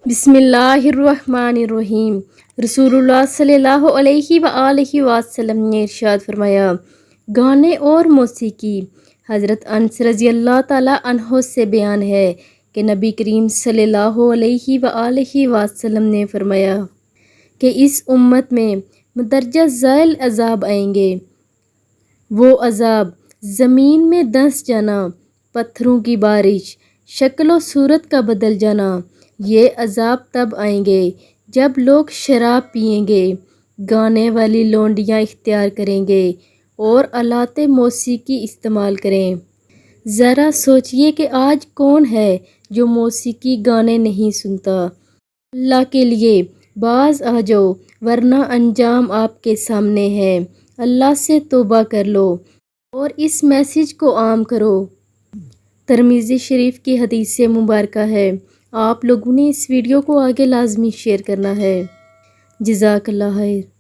بسم اللہ الرحمن الرحیم۔ رسول اللہ صلی اللہ علیہ وآلہ وسلم نے ارشاد فرمایا، گانے اور موسیقی۔ حضرت انس رضی اللہ تعالیٰ عنہ سے بیان ہے کہ نبی کریم صلی اللہ علیہ وآلہ وسلم نے فرمایا کہ اس امت میں مندرجہ ذیل عذاب آئیں گے۔ وہ عذاب زمین میں دھنس جانا، پتھروں کی بارش، شکل و صورت کا بدل جانا۔ یہ عذاب تب آئیں گے جب لوگ شراب پئیں گے، گانے والی لونڈیاں اختیار کریں گے اور آلات موسیقی استعمال کریں۔ ذرا سوچئے کہ آج کون ہے جو موسیقی گانے نہیں سنتا۔ اللہ کے لیے باز آ جاؤ ورنہ انجام آپ کے سامنے ہے۔ اللہ سے توبہ کر لو اور اس میسیج کو عام کرو۔ ترمذی شریف کی حدیث مبارکہ ہے۔ آپ لوگوں نے اس ویڈیو کو آگے لازمی شیئر کرنا ہے۔ جزاک اللہ خیر۔